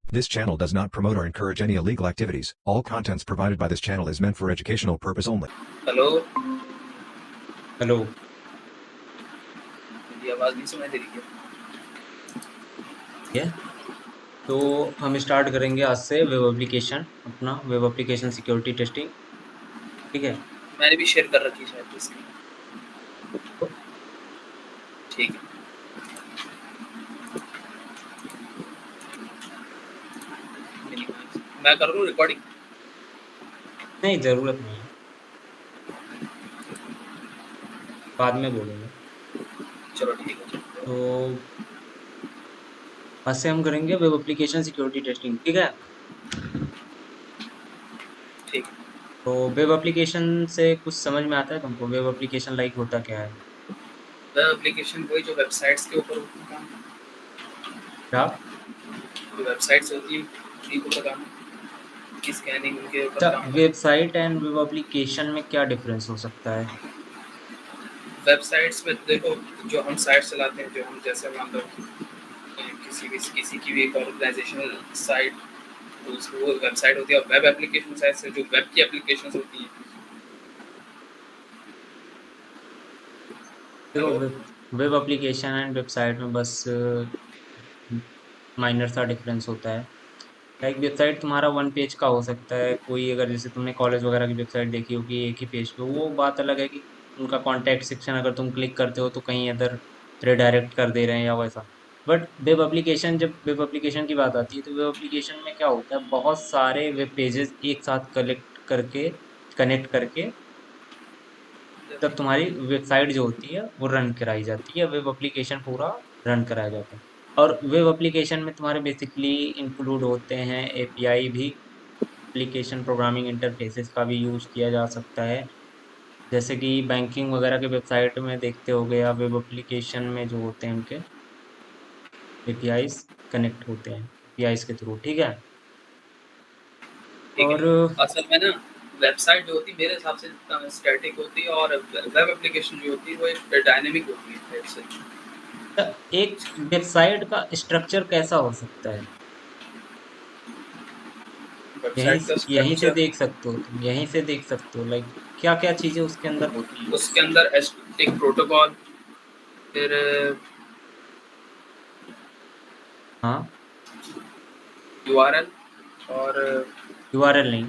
This channel does not promote or encourage any illegal activities. All contents provided by this channel is meant for educational purpose only. Hello, hello. मेरी आवाज़ नहीं सुनाई दे रही है? ये तो हम स्टार्ट करेंगे आज से वेब एप्लीकेशन, अपना वेब एप्लीकेशन सिक्योरिटी टेस्टिंग। ठीक है। मैंने भी शेयर कर रखी है शायद इसकी। ठीक है। मैं कर लूँ रिकॉर्डिंग? नहीं, ज़रूरत नहीं है, बाद में बोलेंगे। चलो ठीक है। तो आज से हम करेंगे वेब एप्लीकेशन सिक्योरिटी टेस्टिंग। ठीक है। ठीक। तो वेब एप्लीकेशन से कुछ समझ में आता है तुमको? वेब एप्लीकेशन लाइक होता क्या है? वेब एप्लीकेशन वही जो वेबसाइट्स के ऊपर होती है काम, क्या? जो वेबसाइट्स होती हैं उन्हीं को काम की स्कैनिंग उनके ऊपर अच्छा, काम। वेबसाइट एंड वेब एप्लीकेशन में क्या डिफरेंस हो सकता है? वेबसाइट्स में देखो, जो हम साइट चलाते हैं, जो हम जैसे मान लो किसी की भी एक ऑर्गेनाइजेशनल साइट, तो उसको वो वेबसाइट होती है। और वेब एप्लीकेशन साइट से जो वेब की एप्लीकेशंस होती हैं। देखो, hello. Web application and website में बस माइनर सा डिफरेंस होता है। लाइक वेबसाइट तुम्हारा वन पेज का हो सकता है, कोई अगर जैसे तुमने कॉलेज वगैरह की वेबसाइट देखी होगी एक ही पेज पे, वो बात अलग है कि उनका कॉन्टैक्ट सेक्शन अगर तुम क्लिक करते हो तो कहीं अदर रिडायरेक्ट कर दे रहे हैं या वैसा। बट वेब एप्लीकेशन, जब वेब एप्लीकेशन की बात आती है तो वेब एप्लीकेशन में क्या होता है, बहुत सारे वेब पेजेस एक साथ कनेक्ट करके तब तुम्हारी वेबसाइट जो होती है वो रन कराई जाती है, वेब एप्लीकेशन पूरा रन कराया जाता है। और वेब एप्लीकेशन में तुम्हारे बेसिकली इंक्लूड होते हैं एपीआई भी, एप्लीकेशन प्रोग्रामिंग इंटरफेसेस का भी यूज किया जा सकता है। जैसे कि बैंकिंग वगैरह के वेबसाइट में देखते हो गए, या वेब एप्लीकेशन में जो होते हैं उनके एपीआईज कनेक्ट होते हैं एपीआईज के थ्रू। ठीक है। ठीक है। और असल में ना, वेबसाइट जो होती है मेरे हिसाब से स्टैटिक होती है, और वेब एप्लीकेशन जो होती है वो एक डायनेमिक होती है टाइप से। एक वेबसाइट का स्ट्रक्चर कैसा हो सकता है, यहीं वेबसाइट का यहीं से स्ट्रक्चर, देख सकते हो तुम, यहीं से देख सकते हो लाइक क्या क्या चीजें उसके अंदर होती हैं। उसके अंदर एक प्रोटोकॉल, फिर हाँ। यूआरएल, और यूआरएल नहीं,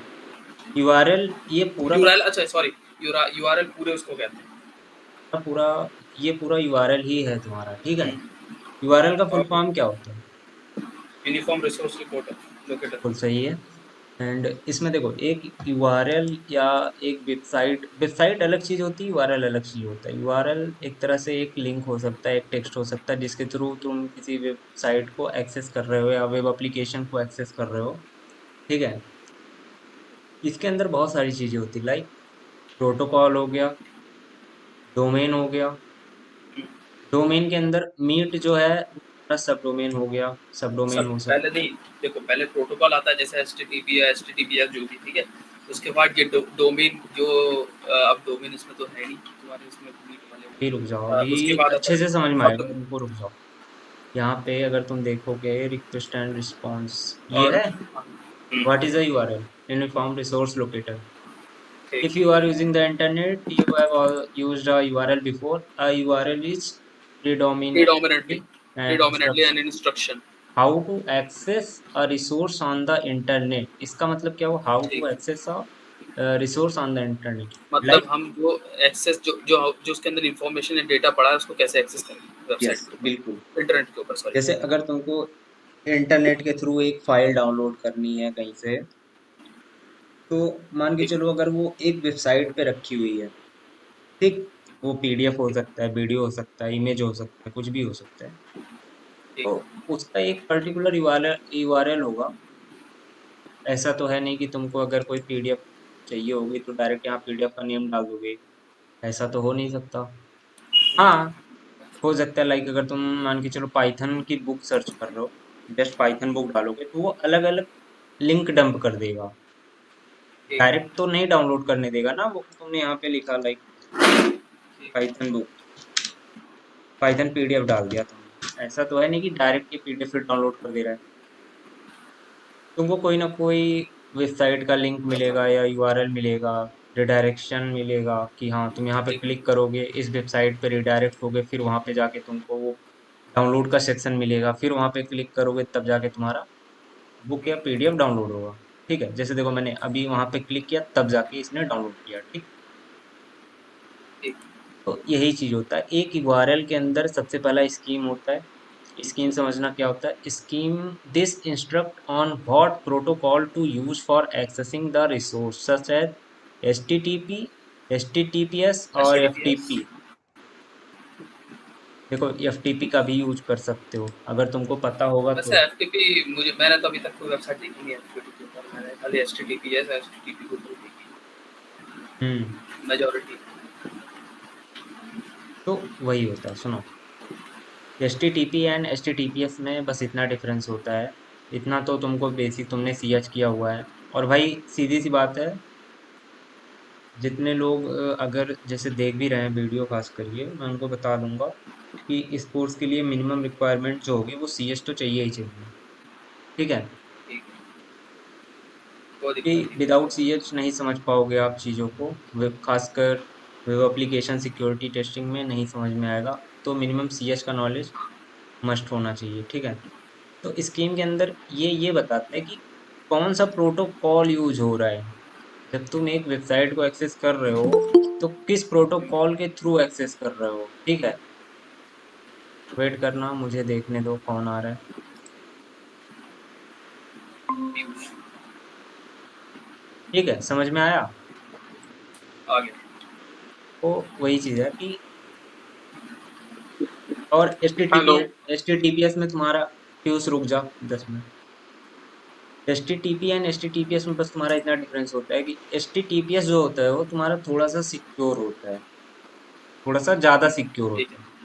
यूआरएल ये पूरा का यूआरएल, अच्छा सॉरी, यूआरएल पूरे उसको कहते हैं। पूरा, ये पूरा यूआरएल ही है तुम्हारा। ठीक है। यूआरएल का फुल और फॉर्म क्या होता है? Uniform resource reporter locator. बिल्कुल सही है। एंड इसमें देखो, एक यूआरएल या एक वेबसाइट अलग चीज होती है, यूआरएल अलग चीज होता है। यूआरएल एक तरह से एक लिंक हो सकता है, एक टेक्स्ट हो सकता है, जिसके थ्रू तुम किसी वेबसाइट को एक्सेस कर रहे हो या वेब एप्लीकेशन को एक्सेस कर रहे हो। ठीक है। इसके अंदर बहुत सारी चीजें होती है, लाइक प्रोटोकॉल हो गया, डोमेन हो गया। डोमेन के अंदर मीट जो है वो सब डोमेन हो गया, सब डोमेन सब हो पहले सकता है। नहीं, देखो पहले प्रोटोकॉल आता है जैसे एचटीटीपी या एचटीटीपीएस जो भी, ठीक है। उसके बाद ये डोमेन जो अब डोमेन इसमें तो है नहीं तुम्हारे इसमें मीट वाले अभी रुक जाओ, में। अभी उसके बाद आता अच्छे है से समझ में सब आएगा तुमको, रुक जाओ। यहाँ पे अगर तुम देखोगे रिक्वेस्ट एंड रिस्पॉन्स, ये और है what is a URL, uniform resource locator. ठीक। If you are using the internet, you have used a URL before. A URL is predominantly predominantly an predominantly instruction an instruction. how to access a resource on the internet। इसका मतलब क्या हुआ, how to ठीक। access a resource on the internet। मतलब Like हम जो access जो जो जो उसके अंदर इंफॉर्मेशन या डेटा पड़ा है उसको कैसे एक्सेस करेंगे वेबसाइट यस, के बिल्कुल। ऊपर, इंटरनेट के ऊपर, सॉरी। जैसे अगर तुमको इंटरनेट के थ्रू एक फाइल डाउनलोड करनी है कहीं से, तो मान के ठीक। चलो अगर वो एक वेबसाइट पे रखी हुई है, ठीक, वो पीडीएफ हो सकता है, वीडियो हो सकता है, इमेज हो सकता है, कुछ भी हो सकता है। ठीक। तो उसका एक पर्टिकुलर यूआरएल होगा। ऐसा तो है नहीं कि तुमको अगर कोई पीडीएफ चाहिए होगी तो डायरेक्ट यहाँ पीडीएफ का नेम डाल दोगे, ऐसा तो हो नहीं सकता। हाँ, हो सकता है लाइक अगर तुम मान के चलो पाइथन की बुक सर्च कर रहे हो, जस्ट पाइथन बुक डालोगे तो वो अलग अलग लिंक डंप कर देगा, ठीक। डायरेक्ट तो नहीं डाउनलोड करने देगा ना। वो तुमने यहाँ पे लिखा लाइक ठीक। पाइथन बुक, पाइथन पीडीएफ डाल दिया तुमने, ऐसा तो है नहीं कि डायरेक्ट ये पीडीएफ फिर डाउनलोड कर दे रहा है। तुमको कोई ना कोई वेबसाइट का लिंक मिलेगा या यूआरएल मिलेगा, रिडायरेक्शन मिलेगा कि हाँ तुम यहाँ पे ठीक क्लिक करोगे, इस वेबसाइट पे रिडायरेक्ट होगे, फिर वहाँ पे जाके तुमको वो डाउनलोड का सेक्शन मिलेगा, फिर वहाँ पे क्लिक करोगे तब जाके तुम्हारा बुक या पीडीएफ डाउनलोड होगा। ठीक है, जैसे देखो मैंने अभी वहाँ पे क्लिक किया तब जाके इसने डाउनलोड किया। ठीक, ठीक। तो यही चीज होता है, एक यूआरएल के अंदर सबसे पहला स्कीम होता है। स्कीम समझना क्या होता है। Scheme, this instruct on what protocol to use for accessing the resource such as HTTP, HTTPS और HTTPS। एफटीपी। देखो एफटीपी का भी यूज कर सकते हो अगर तुमको पता होगा वैसे तो। एफटीपी मैंने तो अभी तक कोई वेबसाइट देखी नहीं है एफटीपी पर, मैंने खाली एचटीटीपीएस एचटीटीपी को देखी हम्म, मेजॉरिटी। तो वही होता है, सुनो। एचटीटीपी एंड एचटीटीपीएस में बस इतना डिफरेंस होता है। इतना तो तुमको बेसिक तुमने सीएच किया हुआ है। और भाई सीधी सी बात है, जितने लोग अगर जैसे देख भी रहे हैं वीडियो खास करिए, मैं उनको बता दूंगा कि इस कोर्स के लिए मिनिमम रिक्वायरमेंट जो होगी वो सीएच तो चाहिए ही चाहिए। ठीक है, ठीक है, कोई कि दिक्कत नहीं विदाउट सीएच नहीं समझ पाओगे आप चीज़ों को। वेब खासकर वेब एप्लीकेशन सिक्योरिटी टेस्टिंग में नहीं समझ में आएगा। तो मिनिमम सीएच का नॉलेज मस्ट होना चाहिए। ठीक है, तो स्कीम के अंदर ये बताते हैं कि कौन सा प्रोटोकॉल यूज हो रहा है। जब तुम एक वेबसाइट को एक्सेस कर रहे हो तो किस प्रोटोकॉल के थ्रू एक्सेस कर रहे हो। ठीक है, वेट करना, मुझे देखने दो कौन आ रहा है। न्यूज़ ठीक है, समझ में आया। आगे। तो वही चीज़ है कि, और H T T P hello. H T T P S में तुम्हारा, फ्यूज रुक जा 10 minute. H T T P and H T T P S में बस तुम्हारा इतना डिफरेंस होता है कि H T T P S जो होता है वो तुम्हारा थोड़ा सा सिक्योर होता है, थोड़ा सा ज़्यादा सिक्योर ठीक होता है। है।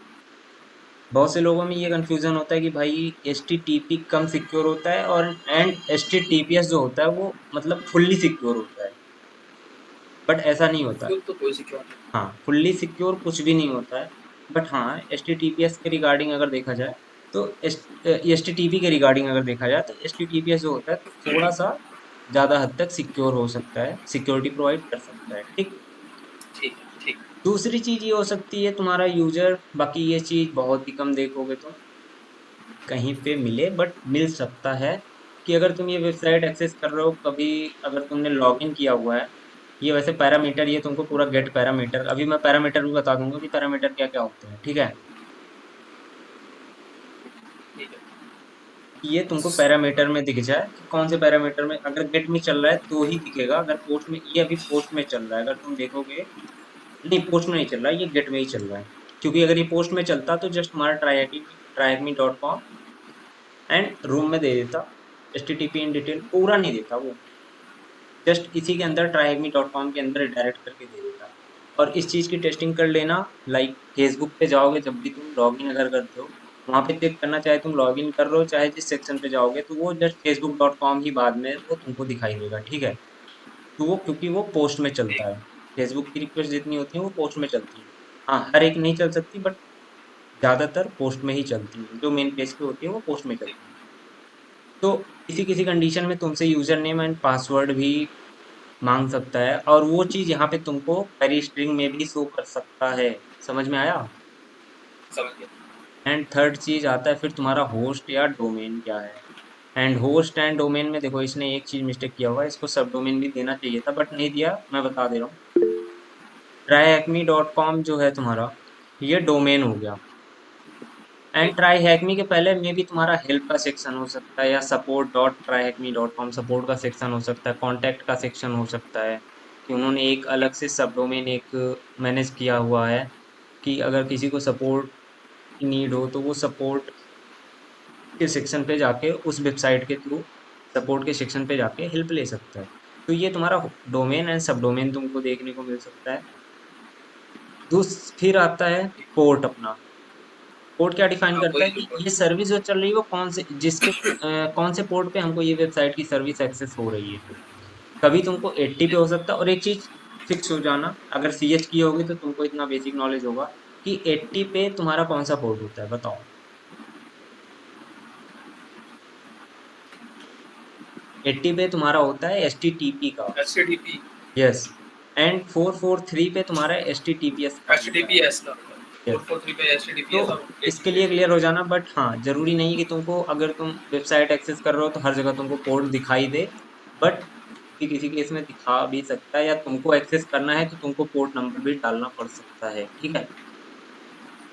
बहुत से लोगों में ये ठीक। कंफ्यूजन होता है कि भाई एच टी टी पी कम सिक्योर होता है और and H T T P S जो होता है वो मतलब फुल्ली सिक्योर होता है, बट ऐसा नहीं होता। कंफ्यूज तो कोई सिक्योर नहीं। हाँ, फुल्ली सिक्योर कुछ भी नहीं होता है। बट हाँ, H T T P S के रिगार्डिंग अगर देखा जाए तो एच टी टी पी के रिगार्डिंग अगर देखा जाए तो H T T P S जो होता है थोड़ा सा ज़्यादा हद तक सिक्योर हो सकता है, सिक्योरिटी प्रोवाइड कर सकता है। ठीक, ठीक है। ठीक। दूसरी चीज़ ये हो सकती है तुम्हारा यूजर, बाकी ये चीज़ बहुत ही कम देखोगे तुम कहीं पे मिले, बट मिल सकता है कि अगर तुम ये वेबसाइट एक्सेस कर रहे हो कभी, अगर तुमने लॉगिन किया हुआ है। ये वैसे पैरामीटर, ये तुमको पूरा गेट पैरामीटर, अभी मैं पैरामीटर भी बता दूंगा कि पैरामीटर क्या क्या होते हैं। ठीक है, ठीक है। ये तुमको पैरामीटर में दिख जाए कि कौन से पैरामीटर में, अगर गेट में चल रहा है तो ही दिखेगा, अगर पोस्ट में, ये अभी पोस्ट में चल रहा है अगर तुम देखोगे। नहीं, पोस्ट में नहीं चल रहा है, ये गेट में ही चल रहा है। क्योंकि अगर ये पोस्ट में चलता तो जस्ट हमारा tryacme.com एंड रूम में दे देता, H T T P in detail पूरा नहीं देता वो, जस्ट इसी के अंदर tryacme.com के अंदर डायरेक्ट करके दे देता। और इस चीज़ की टेस्टिंग कर लेना, लाइक फेसबुक पे जाओगे जब भी तुम लॉगिन अगर करते हो, वहाँ पे चेक करना, चाहे तुम लॉगिन कर रहे हो चाहे जिस सेक्शन पे जाओगे, तो वो जस्ट facebook.com ही बाद में वो तुमको दिखाई देगा। ठीक है, तो वो क्योंकि वो पोस्ट में चलता ठीक। है। फेसबुक की रिक्वेस्ट जितनी होती है वो पोस्ट में चलती है। हाँ, हर एक नहीं चल सकती, बट ज़्यादातर पोस्ट में ही चलती है, जो मेन पेज पे होती है वो पोस्ट में ठीक। चलती है। तो किसी किसी कंडीशन में तुमसे यूजर नेम एंड पासवर्ड भी मांग सकता है, और वो चीज़ यहाँ पे तुमको क्वेरी स्ट्रिंग में भी शो कर सकता है। समझ में आया। समझ गया। एंड थर्ड चीज़ आता है फिर तुम्हारा होस्ट या डोमेन क्या है। एंड होस्ट एंड डोमेन में देखो, इसने एक चीज़ मिस्टेक किया हुआ है, इसको सब डोमेन भी देना चाहिए था बट नहीं दिया, मैं बता दे रहा हूँ। tryacme.com जो है तुम्हारा, ये डोमेन हो गया। एंड ठीक। ट्राई हैकमी के पहले में भी तुम्हारा हेल्प का सेक्शन हो सकता है, या support dot TryHackMe dot com support का सेक्शन हो सकता है, कॉन्टैक्ट का सेक्शन हो सकता है, कि उन्होंने एक अलग से सब डोमेन एक मैनेज किया हुआ है कि अगर किसी को सपोर्ट की नीड हो तो वो सपोर्ट के सेक्शन पे जाके उस वेबसाइट के थ्रू सपोर्ट के सेक्शन पे जाके हेल्प ले सकता है। तो ये तुम्हारा डोमेन एंड सब डोमेन तुमको देखने को मिल सकता है। फिर आता है पोर्ट अपना। पोर्ट क्या डिफाइन हाँ, करता है वही जो कि ये सर्विस जो चल रही है वो कौन से, जिसके कौन से पोर्ट पे हमको ये वेबसाइट की सर्विस एक्सेस हो रही है। कभी तुमको 80 पे हो सकता है, और एक चीज फिक्स हो जाना, अगर सीएच की होगी तो तुमको इतना बेसिक नॉलेज होगा कि 80 पे तुम्हारा कौन सा पोर्ट होता है, बताओ। 80 पे तुम्हारा होता है HTTP का, HTTP यस, एंड 443 पे तुम्हारा HTTPS का होता है, HTTPS का यस। 443 पे तो HTTPS और इसके लिए 80 क्लियर हो जाना, बट हाँ जरूरी नहीं कि तुमको, अगर तुम वेबसाइट एक्सेस कर रहे हो तो हर जगह तुमको पोर्ट दिखाई दे, बट किसी केस में दिखा भी सकता है, या तुमको एक्सेस करना है तो तुमको पोर्ट नंबर भी डालना पड़ सकता है, ठीक है।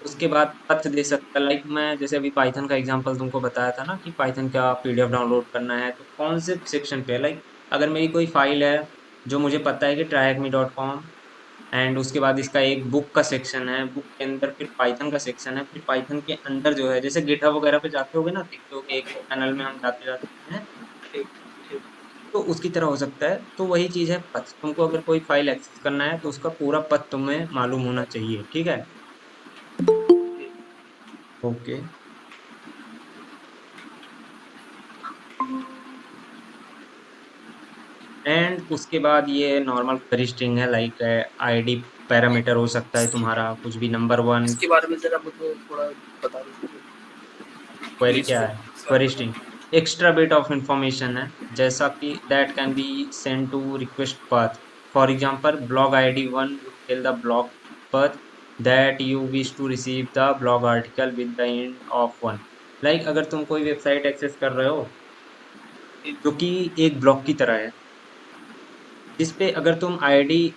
उसके बाद पथ दे सकता है, लाइक मैं जैसे अभी पाइथन का एग्जांपल तुमको बताया था ना कि पाइथन का पीडीएफ डाउनलोड करना है तो कौन से सेक्शन पे, लाइक अगर मेरी कोई फाइल है जो मुझे पता है कि tryacme.com, एंड उसके बाद इसका एक बुक का सेक्शन है, बुक के अंदर फिर पाइथन का सेक्शन है, फिर पाइथन के अंदर जो है जैसे गिटहब वगैरह पे जाते होगे ना, देखते होगे एक एक पैनल में हम जाते जाते हैं, ठीक ठीक तो उसकी तरह हो सकता है। तो वही चीज है पथ, तुमको अगर कोई फाइल एक्सेस करना है तो उसका पूरा पथ तुम्हें मालूम होना चाहिए, ठीक है। ठीक ओके। एंड उसके बाद ये नॉर्मल क्वेरी स्ट्रिंग है, लाइक आईडी पैरामीटर हो सकता है तुम्हारा कुछ भी, नंबर वन। इसके बारे में जरा मुझे थोड़ा बता दीजिए क्वेरी प्लीज क्या है? Query sir. String extra bit of information है, जैसा कि that can be send to request path. For example blog ID one would tell the blog path that you wish to receive the blog article with the end of one। Like अगर तुम कोई website access कर रहे हो जो कि एक blog की तरह है, जिस पे अगर तुम आईडी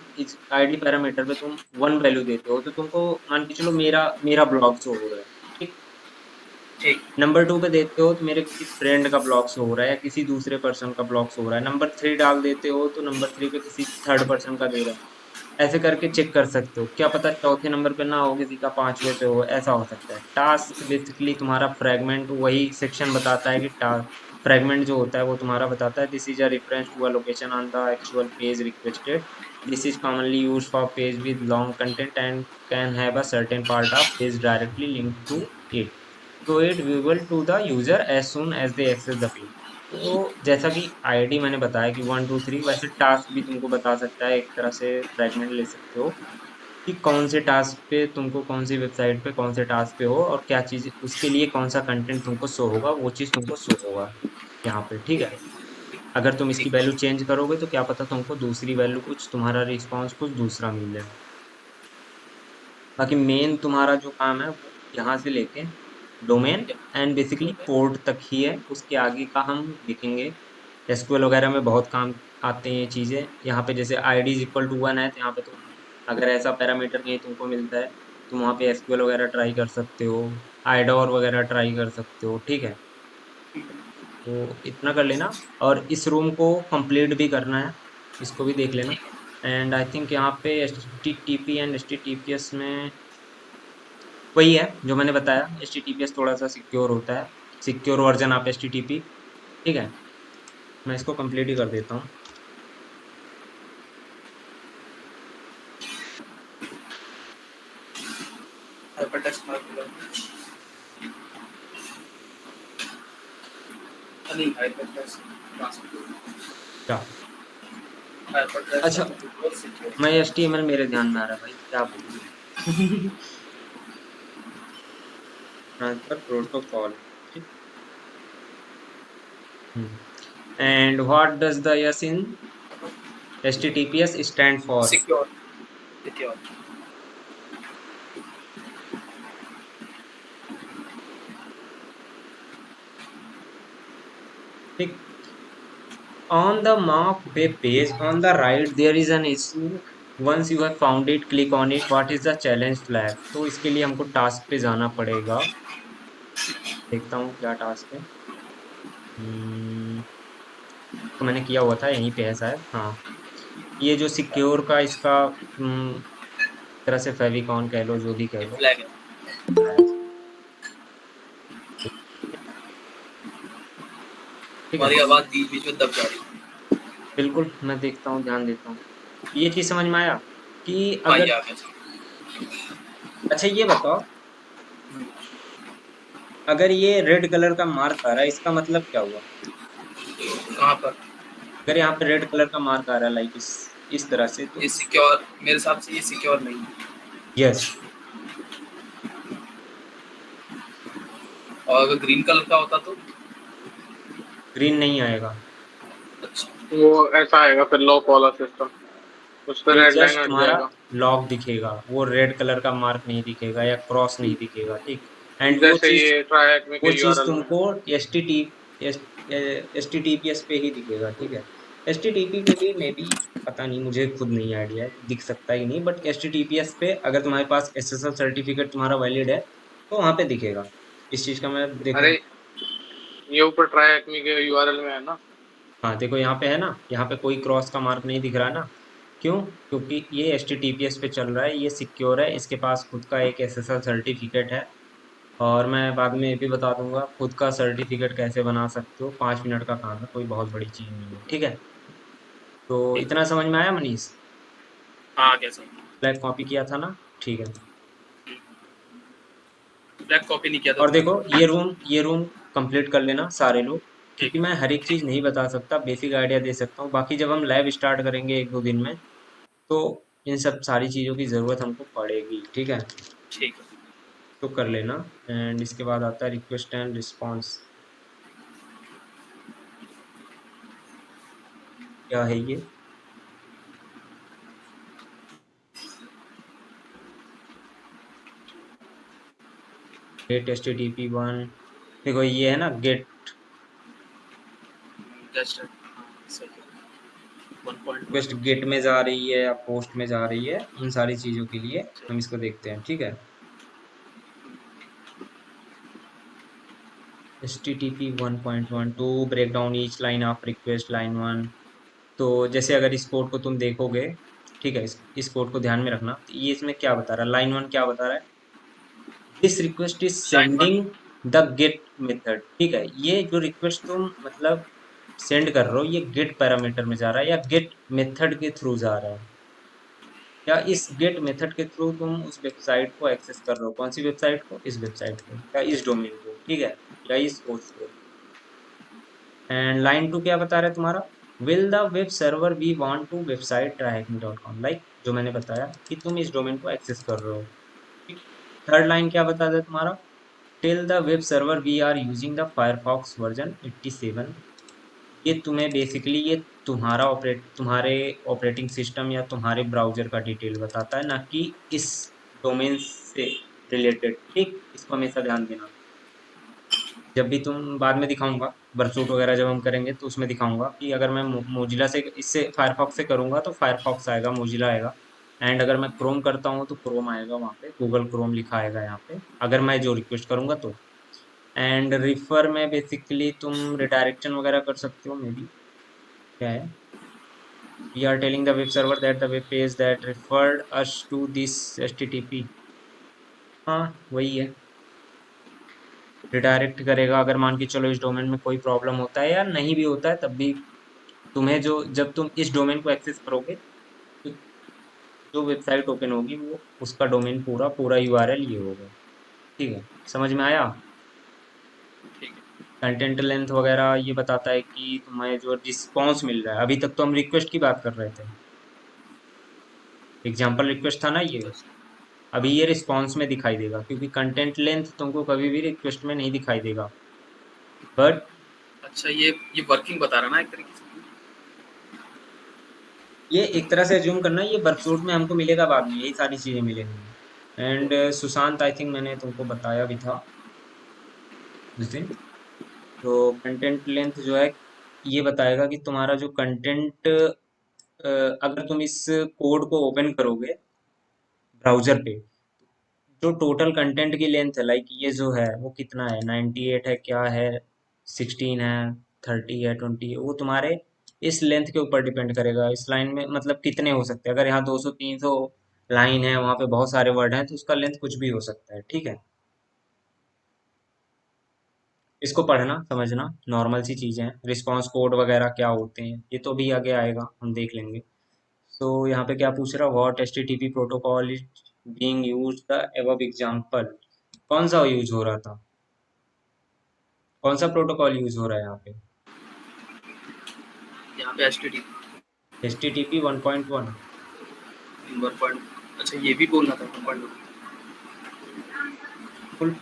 पैरामीटर पे तुम वन वैल्यू देते हो तो तुमको मान के चलो मेरा मेरा ब्लॉग शो हो रहा है, ठीक। ठीक नंबर टू पे देते हो तो मेरे किसी फ्रेंड का ब्लॉग शो हो रहा है या किसी दूसरे पर्सन का ब्लॉग शो हो रहा है, नंबर थ्री डाल देते हो तो नंबर थ्री पे किसी थर्ड पर्सन का दे रहा है। ऐसे करके चेक कर सकते हो, क्या पता चौथे नंबर पे ना हो, किसी का पांचवे पे हो, ऐसा हो सकता है। टास्क बेसिकली तुम्हारा फ्रेगमेंट, वही सेक्शन बताता है कि फ्रेगमेंट जो होता है वो तुम्हारा बताता है this is a reference to a location on the actual page requested, this is commonly used for page with long content and can have a certain part of page directly linked to it, so it visible to the user as soon as they access the page। तो जैसा कि ID मैंने बताया कि 1 2 3, वैसे task भी तुमको बता सकता है, एक तरह से फ्रेगमेंट ले सकते हो कि कौन से टास्क पे तुमको, कौन सी वेबसाइट पे कौन से टास्क पे हो और क्या चीज उसके लिए, कौन सा कंटेंट तुमको शो होगा, वो चीज तुमको शो होगा यहाँ पे, ठीक है। अगर तुम इसकी ठीक वैल्यू चेंज करोगे तो क्या पता तुमको दूसरी वैल्यू, कुछ तुम्हारा रिस्पॉन्स कुछ दूसरा मिल जाए। बाकी मेन तुम्हारा जो काम है वो यहाँ से लेके डोमेन एंड बेसिकली पोर्ट तक ही है, उसके आगे का हम देखेंगे। एसक्यूएल वगैरह में बहुत काम आते हैं ये चीज़ें। यहाँ पे जैसे id is equal to one है तो यहाँ पे तुम, अगर ऐसा पैरामीटर नहीं तुमको मिलता है तो वहाँ पे एसक्यूएल वगैरह ट्राई कर सकते हो, आइडोर वगैरह ट्राई कर सकते हो, ठीक है। तो इतना कर लेना, और इस रूम को कंप्लीट भी करना है, इसको भी देख लेना। एंड आई थिंक यहाँ पे H T T P and H T T P S में वही है जो मैंने बताया, HTTPS थोड़ा सा सिक्योर होता है, सिक्योर वर्जन ऑफ HTTP, ठीक है। मैं इसको कंप्लीट ही कर देता हूँ। हाइपरटेक्स्ट नहीं हाइपरटेक्स्ट ट्रांसलेटर क्या? हाइपरटेक्स्ट अच्छा, मैं HTML मेरे ध्यान में आ रहा है भाई, क्या बोलूँ। ट्रांसफर प्रोटोकॉल, ठीक। And what does the S in HTTPS stand for? Secure secure ठीक। On the mock web page, on the right there is an issue. Once you have found it, click on it. What is the challenge flag? तो इसके लिए हमको task पे जाना पड़ेगा। देखता हूँ क्या टास्क है। तो मैंने किया हुआ था, यहीं पे है शायद, हाँ। ये जो सिक्योर का इसका तरह से फेविकॉन कह लो, जो भी कह ये लो। फ्लैग है ठीक है, हमारी आवाज बीच बीच में दब जा रही है। बिल्कुल मैं देखता हूँ, ध्यान देता हूँ। ये चीज़ समझ में आया कि हाँ ये अगर, आ गया अच्छा ये बताओ, अगर ये रेड कलर का मार्क आ रहा है इसका मतलब क्या हुआ? कहाँ पर अगर यहाँ पे रेड कलर का मार्क आ रहा है लाइक इस तरह से, तो ये सिक्योर मेरे हिसाब से ये सिक्योर नहीं है यस। और अगर ग्रीन कलर का होता तो ग्रीन नहीं आएगा। वो ऐसा आएगा फिर लॉक वाला सिस्टम, उस पर ये रेड लाइन जस्ट हट तुम्हारा जाएगा। लॉक दिखेगा, वो रेड कलर का मार्क नहीं दिखेगा या क्रॉस नहीं दिखेगा, ठीक। एंड वो जैसे चीज ये ट्राई एटमी वो के चीज यूआरएल में है। तुमको S T T S T T P S पे ही दिखेगा, ठीक है। एच टी टी पी पे भी मे बी, पता नहीं, मुझे खुद नहीं आइडिया है, दिख सकता ही नहीं, but H T T P S पे अगर तुम्हारे पास एस एस एल सर्टिफिकेट तुम्हारा वैलिड है तो वहाँ पे दिखेगा। इस चीज का मैं देखो, अरे ये ऊपर ट्राई एटमी के यूआरएल में है ना। हाँ देखो यहाँ पे है ना, यहाँ पे कोई क्रॉस का मार्क नहीं दिख रहा ना। क्यों? क्योंकि ये H T T P S पे चल रहा है, ये सिक्योर है, इसके पास खुद का एक एस एस एल सर्टिफिकेट है। और मैं बाद में ये भी बता दूंगा खुद का सर्टिफिकेट कैसे बना सकते हो, 5 मिनट का काम है, कोई बहुत बड़ी चीज नहीं है, ठीक है। तो ठीक इतना समझ में आया मनीष? हाँ कैसा ब्लैक कॉपी किया था ना, ठीक है। ब्लैक कॉपी नहीं किया था और तुमने? देखो ये रूम कंप्लीट कर लेना सारे लोग, ठीक क्योंकि मैं हर एक चीज नहीं बता सकता, बेसिक आइडिया दे सकता हूँ, बाकी जब हम लैब स्टार्ट करेंगे 1-2 दिन में तो इन सब सारी चीजों की जरूरत हमको पड़ेगी, ठीक है। ठीक है। तो कर लेना। एंड इसके बाद आता है रिक्वेस्ट एंड रिस्पॉन्स। क्या है ये? Gate H T T P one, देखो ये है ना गेट, जस्ट सही है 1.1 रिक्वेस्ट गेट में जा रही है या पोस्ट में जा रही है, इन सारी चीजों के लिए हम इसको देखते हैं, ठीक है। H T T P 1.1 to break down each line of request line one. तो जैसे अगर इस कोड को तुम देखोगे, ठीक है, इस कोड को ध्यान में रखना, तो ये इसमें क्या बता रहा है, लाइन वन क्या बता रहा है, this request is line one sending the get method, ठीक है। ये जो रिक्वेस्ट तुम मतलब सेंड कर रहे हो, ये गेट पैरामीटर में जा रहा है या गेट मेथड के थ्रू जा रहा है, या इस गेट मेथड के थ्रू तुम उस वेबसाइट को एक्सेस कर रहे हो, कौन सी वेबसाइट को, इस वेबसाइट को या इस डोमेन को, ठीक है, या इस होस्ट को। एंड लाइन टू क्या बता रहा है तुम्हारा, will the web server we want to website trahacking.com, like जो मैंने बताया कि तुम इस डोमेन को एक्सेस कर रहे हो, ठीक। थर्ड लाइन क्या बता रहा है तुम्हारा, tell the web server we are using the Firefox version 87। ये तुम्हें बेसिकली ये तुम्हारे ऑपरेटिंग सिस्टम या तुम्हारे ब्राउजर का डिटेल बताता है, ना कि इस डोमेन से रिलेटेड, ठीक। इसको हमेशा ध्यान देना। जब भी तुम, बाद में दिखाऊंगा बरसूट वगैरह जब हम करेंगे तो उसमें दिखाऊंगा कि अगर मैं मोजिला से, इससे फायरफॉक्स से करूंगा तो फायरफॉक्स आएगा, मोजिला आएगा। एंड अगर मैं क्रोम करता हूँ तो क्रोम आएगा, वहाँ पे गूगल क्रोम लिखा आएगा यहाँ पे, अगर मैं जो रिक्वेस्ट करूंगा तो। एंड रिफर में बेसिकली तुम रिडायरेक्शन वगैरह कर सकते हो, मे बी। क्या है, we are telling the web server that the web page that referred us to this http, हाँ वही है, रिडायरेक्ट करेगा अगर मान के चलो इस डोमेन में कोई प्रॉब्लम होता है या नहीं भी होता है, तब भी तुम्हें जो, जब तुम इस डोमेन को एक्सेस करोगे तो जो वेबसाइट ओपन होगी वो उसका डोमेन पूरा पूरा यूआरएल ये होगा, ठीक है। समझ में आया? ठीक है। कंटेंट लेंथ वगैरह ये बताता है कि तुम्हें जो रिस्पॉन्स मिल रहा है, अभी तक तो हम रिक्वेस्ट की बात कर रहे थे, एग्जाम्पल रिक्वेस्ट था ना ये, बस अभी हाँ ये रिस्पॉन्स में दिखाई देगा, क्योंकि कंटेंट लेंथ तुमको कभी भी रिक्वेस्ट में नहीं दिखाई देगा, बट अच्छा ये वर्किंग बता रहा ना एक तरीके से। ये एक तरह से अज्यूम करना, ये वर्कफ्लोट में हमको मिलेगा बाद में, यही सारी चीजें मिलेंगी। एंड सुशांत, आई थिंक मैंने तुमको बताया भी था उस दिन। तो कंटेंट लेंथ जो है ये बताएगा कि तुम्हारा जो कंटेंट, अगर तुम इस कोड को ओपन करोगे ब्राउजर पे, जो टोटल कंटेंट की लेंथ है, लाइक ये जो है वो कितना है, 98 है, क्या है, 16 है, 30 है, 20 है, वो तुम्हारे इस लेंथ के ऊपर डिपेंड करेगा, इस लाइन में मतलब कितने हो सकते हैं। अगर यहाँ 200-300 लाइन है, वहाँ पे बहुत सारे वर्ड हैं, तो उसका लेंथ कुछ भी हो सकता है, ठीक है। इसको पढ़ना समझना नॉर्मल सी चीजें हैं, रिस्पॉन्स कोड वगैरह क्या होते हैं ये तो भी आगे आएगा, हम देख लेंगे। तो यहाँ पे क्या पूछ रहा, what HTTP protocol is being used the above example, कौन सा यूज हो रहा था, कौन सा प्रोटोकॉल यूज हो रहा है यहाँ पे, यहाँ पे HTTP H T T P 1.1। 1 point, अच्छा ये भी बोलना था 1.1। Full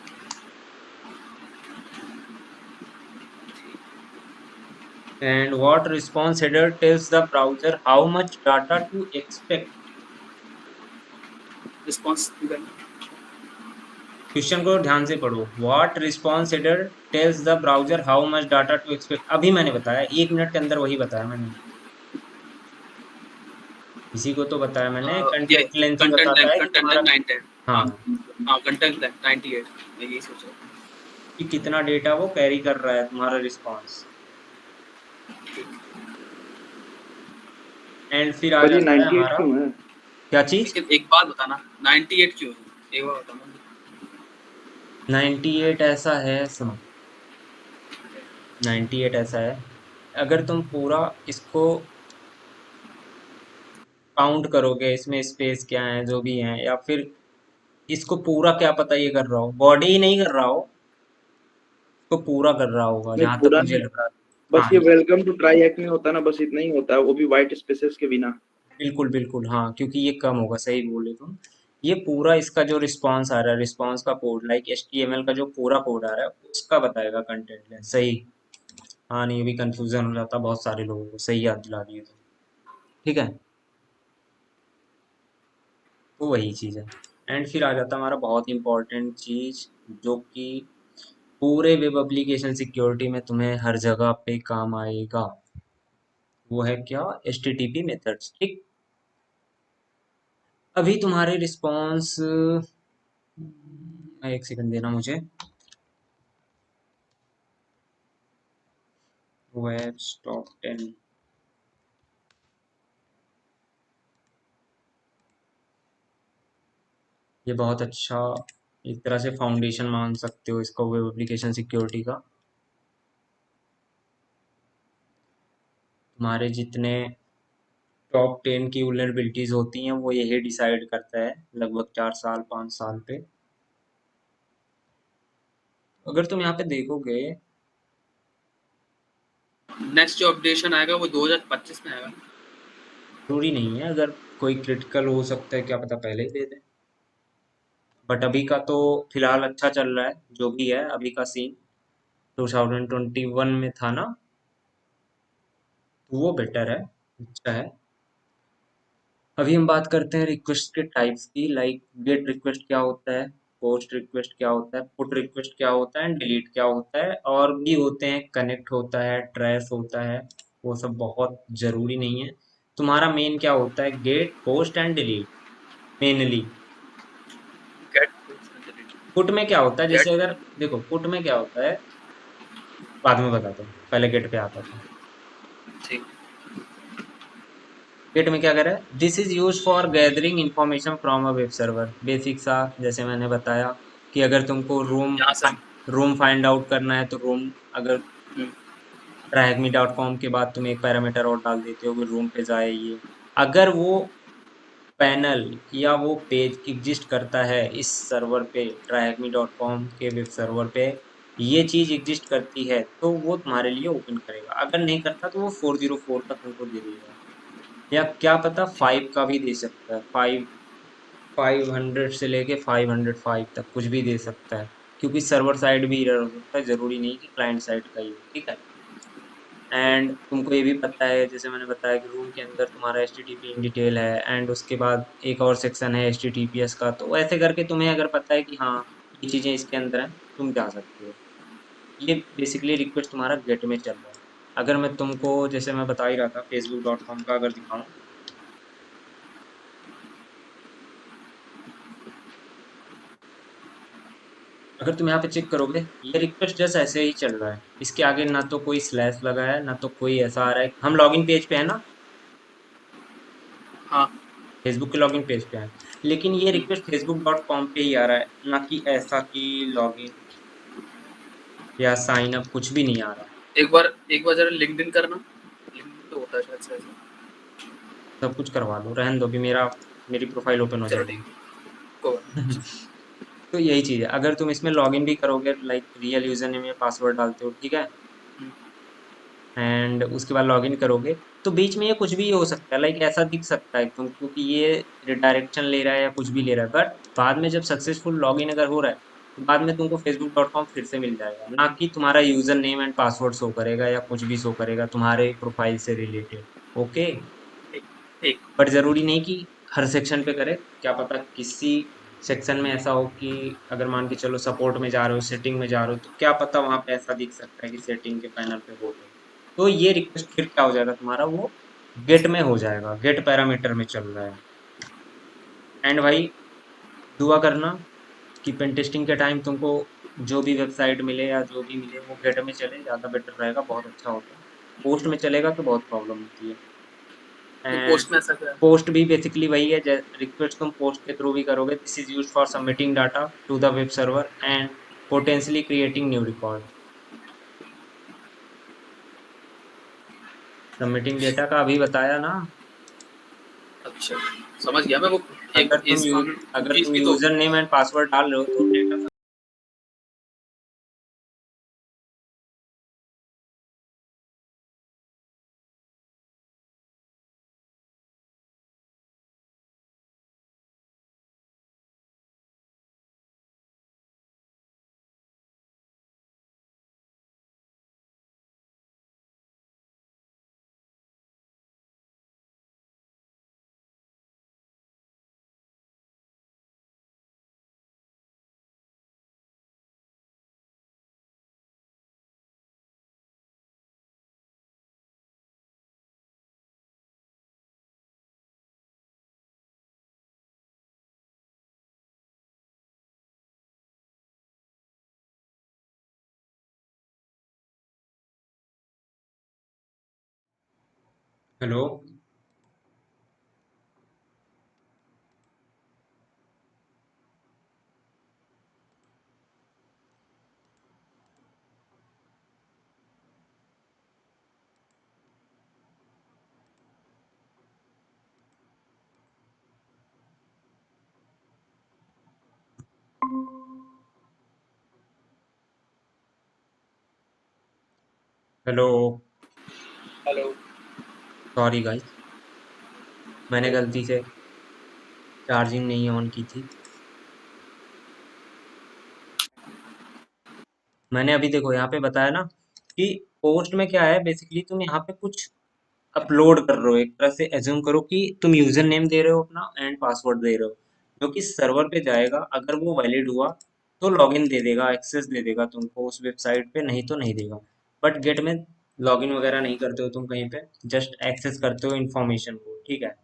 And what response header tells the browser how much data to expect? Response question को ध्यान से पढ़ो. What response header tells the browser how much data to expect? अभी मैंने बताया 1 मिनट के अंदर वही बताया मैंने. इसी को तो बताया मैंने. ये कंटेंट लेंथ ही कंटेंट बताता लेंथ है कि तुम्हारा 90 हाँ हाँ कंटेंट लेंथ 98 मैं यही सोच रहा कि कितना डेटा वो कैरी कर रहा है तुम्हारा रिस्पॉन्स. एंड फिर आ भाजी जाता है 98 हमारा क्यों है? क्या हूँ चीज. लेकिन एक बात बताना 98 क्यों है एक बात बताना 98 ऐसा है. सुनो 98 ऐसा है. अगर तुम पूरा इसको काउंट करोगे इसमें स्पेस क्या है जो भी है या फिर इसको पूरा क्या पता ये कर रहा हो बॉडी ही नहीं कर रहा हो इसको पूरा कर रहा होगा नहीं जहां तक पूरा मुझे नहीं लग होता, रहा है. बस हाँ ये वेलकम टू ट्राई हैक में होता ना, बस इतना ही होता है, वो भी वाइट स्पेसेस के बिना। बिल्कुल बिल्कुल हाँ क्योंकि ये कम होगा. सही बोले तुम. ये पूरा इसका जो रिस्पॉन्स आ रहा है रिस्पॉन्स का कोड लाइक HTML का जो पूरा कोड आ रहा है उसका बताएगा कंटेंट लेंथ. सही. हाँ नहीं अभी कंफ्यूजन हो जाता बहुत सारे लोगों को. सही याद दिला दिए तुम. ठीक है. तो वही चीज़ है. एंड फिर आ जाता है हमारा बहुत इंपॉर्टेंट चीज़ जो कि पूरे वेब एप्लीकेशन सिक्योरिटी में तुम्हें हर जगह पे काम आएगा. वो है क्या HTTP मेथड्स. ठीक. अभी तुम्हारे रिस्पॉन्स एक सेकंड देना मुझे. वेब टॉप 10 ये बहुत अच्छा एक तरह से फाउंडेशन मान सकते हो इसको वेब एप्लीकेशन सिक्योरिटी का. तुम्हारे जितने टॉप 10 की वल्नरेबिलिटीज होती हैं वो यही डिसाइड करता है लगभग 4 साल 5 साल पे. अगर तुम यहाँ पे देखोगे नेक्स्ट जो अपडेशन आएगा वो 2025 में आएगा जरूरी नहीं है. अगर कोई क्रिटिकल हो सकता है क्या पता पहले ही दे दें. बट अभी का तो फिलहाल अच्छा चल रहा है जो भी है अभी का सीन. 2021 में था ना तो वो बेटर है. अच्छा है. अभी हम बात करते हैं रिक्वेस्ट के टाइप्स की. लाइक गेट रिक्वेस्ट क्या होता है पोस्ट रिक्वेस्ट क्या होता है पुट रिक्वेस्ट क्या होता है एंड डिलीट क्या होता है. और भी होते हैं कनेक्ट होता है ट्रेस होता है. वो सब बहुत ज़रूरी नहीं है. तुम्हारा मेन क्या होता है get post and delete mainly. Get put में क्या होता है जैसे गेट अगर देखो पुट में क्या होता है बाद में बताता हूँ. पहले गेट पे आता था. ठीक गेट में क्या करा है this is use for gathering information from a web server. Basic सा जैसे मैंने बताया कि अगर तुमको यहाँ से रूम फाइंड आउट करना है तो रूम अगर हम्म, tracme.com के बाद तुम एक पैरामीटर और डाल देते हो कि रूम पे जाए ये. अगर वो पैनल या वो पेज एग्जिस्ट करता है इस सर्वर पे tracme.com के वेब सर्वर पे ये चीज़ एग्जिस्ट करती है तो वो तुम्हारे लिए ओपन करेगा. अगर नहीं करता तो वो 404 का तुमको दे देगा या क्या पता 5 का भी दे सकता है. 500 से लेके 505 तक कुछ भी दे सकता है क्योंकि सर्वर साइड भी एरर हो सकता है. ज़रूरी नहीं कि क्लाइंट साइड का ही हो. ठीक है. एंड तुमको ये भी पता है जैसे मैंने बताया कि रूम के अंदर तुम्हारा HTTP इन डिटेल है एंड उसके बाद एक और सेक्शन है HTTPS का. तो ऐसे करके तुम्हें अगर पता है कि हाँ ये चीज़ें इसके अंदर हैं तुम जा सकते हो. ये बेसिकली रिक्वेस्ट तुम्हारा गेट में चल रहा है. अगर मैं तुमको जैसे मैं बता ही रहा था facebook.com का अगर दिखाऊं अगर तुम यहाँ पे चेक करोगे ये रिक्वेस्ट जस्ट ऐसे ही चल रहा है. इसके आगे ना तो कोई स्लैश लगा है ना तो कोई ऐसा आ रहा है. हम लॉगिन पेज पे है ना हाँ फेसबुक के लॉगिन पेज पे है लेकिन ये रिक्वेस्ट facebook.com पे ही आ रहा है ना कि ऐसा कि लॉगिन या साइन अप कुछ भी नहीं आ रहा. एक बार जरा लिंक्डइन करना लिंक्डइन तो होता है शायद से ऐसा सब कुछ करवा लो रहने दो. अभी मेरी प्रोफाइल ओपन हो चलो जाएगी. ठीक को तो यही चीज़ है. अगर तुम इसमें लॉगिन भी करोगे लाइक रियल यूजर नेम या पासवर्ड डालते हो ठीक है एंड उसके बाद लॉगिन करोगे तो बीच में ये कुछ भी हो सकता है. लाइक ऐसा दिख सकता है तुमको कि ये रिडायरेक्शन ले रहा है या कुछ भी ले रहा है. बट बाद में जब सक्सेसफुल लॉगिन अगर हो रहा है तो बाद में तुमको facebook.com फिर से मिल जाएगा, ना कि तुम्हारा user name and password show करेगा या कुछ भी शो करेगा तुम्हारे प्रोफाइल से रिलेटेड। ओके, ठीक ठीक। बट जरूरी नहीं कि हर सेक्शन पे करे, क्या पता किसी सेक्शन में ऐसा हो कि अगर मान के चलो सपोर्ट में जा रहे हो, सेटिंग में जा रहे हो, तो क्या पता वहां पे ऐसा दिख सकता है कि सेटिंग के पैनल पे हो तो ये रिक्वेस्ट फिर क्या हो जाएगा तुम्हारा, वो गेट में हो जाएगा, गेट पैरामीटर में चल रहा है। एंड भाई दुआ करना कि पेन टेस्टिंग के टाइम तुमको जो भी वेबसाइट मिले या जो भी मिले वो गेट में चले, ज़्यादा बेटर रहेगा, बहुत अच्छा होता है। पोस्ट में चलेगा तो बहुत प्रॉब्लम होती है। तो एंड पोस्ट में ऐसा क्या है? पोस्ट भी बेसिकली वही है, रिक्वेस्ट तुम पोस्ट के थ्रू भी करोगे। This is use for submitting data to the web server and potentially creating new record. Submitting data का अभी बताया ना। अच्छा, समझ गया मैं। वो एक इस हम अगर कुकीज़ तुम भी तो यूजर नेम एंड पासवर्ड डाल रहे हो तो data. Hello, hello, hello. Sorry guys, मैंने गलती से चार्जिंग नहीं ऑन की थी। मैंने अभी देखो यहाँ पे बताया ना कि पोस्ट में क्या है, बेसिकली तुम यहाँ पे कुछ अपलोड कर रहे हो। एक तरह से एज्यूम करो कि तुम यूजर नेम दे रहे हो अपना एंड पासवर्ड दे रहे हो, जो कि सर्वर पे जाएगा। अगर वो वैलिड हुआ तो लॉगिन दे देगा, एक्सेस दे देगा तुमको उस वेबसाइट पे, नहीं तो नहीं देगा। बट गेट में लॉगिन वगैरह नहीं करते हो तुम कहीं पे, जस्ट एक्सेस करते हो इन्फॉर्मेशन को, ठीक है।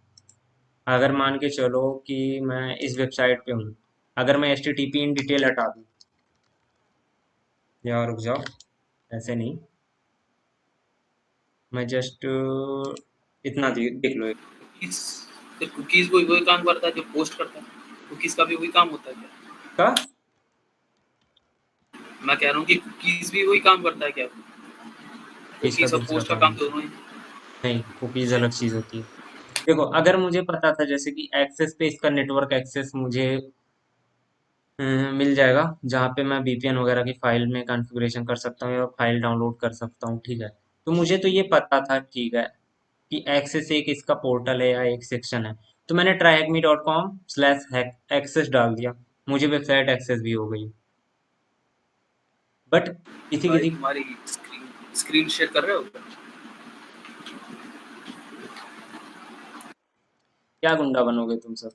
अगर मान के चलो कि मैं इस वेबसाइट पे हूँ, अगर मैं H T T P in detail हटा दूँ, या रुक जाओ, ऐसे नहीं, मैं जस्ट इतना देख लो। कुकीज़, तो कुकीज़ वही वही काम करता है जो पोस्ट करता है? कुकीज़ का भी वही काम होता है क्या? का मैं कह रहा हूँ कि कुकीज़ भी वही काम करता है क्या? इसका कुकीज़ और दूसरा पोस्ट का काम काम दोनों ही? नहीं, कुकीज अलग चीज होती है। देखो अगर मुझे पता था जैसे कि एक्सेस पे, इसका नेटवर्क एक्सेस मुझे मिल जाएगा, जहाँ पे मैं वीपीएन वगैरह की फाइल में कॉन्फ़िगरेशन कर सकता हूँ या फाइल डाउनलोड कर सकता हूँ, ठीक है। तो मुझे तो ये पता था, ठीक है, कि एक्सेस एक इसका पोर्टल है या एक सेक्शन है। तो मैंने tryhackme.com/एक्सेस डाल दिया, मुझे वेबसाइट एक्सेस भी हो गई। बट किसी भाई किसी तुम्हारी स्क्रीन स्क्रीन शेयर कर रहे हो क्या? क्या गुंडा बनोगे तुम सब,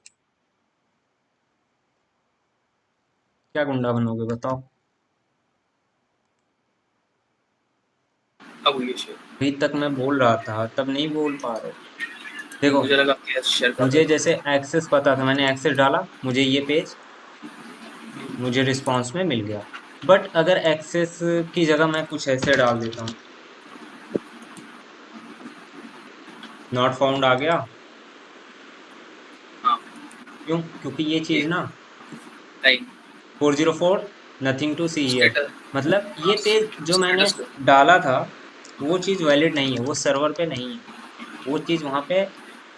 क्या गुंडा बनोगे बताओ। अब हुई है शेयर। अभी तक मैं बोल रहा था, तब नहीं बोल पा रहे हो। देखो मुझे लगा कि शेयर कर रहे मुझे हो। जैसे एक्सेस पता था, मैंने एक्सेस डाला, मुझे ये पेज मुझे रिस्पांस में मिल गया। बट अगर एक्सेस की जगह मैं कुछ ऐसे डाल देता हूँ, नॉट फाउंड आ गया, हाँ, क्यों? क्योंकि ये चीज ये ना time 404 nothing to see here, status. मतलब हाँ, ये पेज जो मैंने स्टेटस को। डाला था वो चीज वैलिड नहीं है, वो सर्वर पे नहीं है, वो चीज वहां पे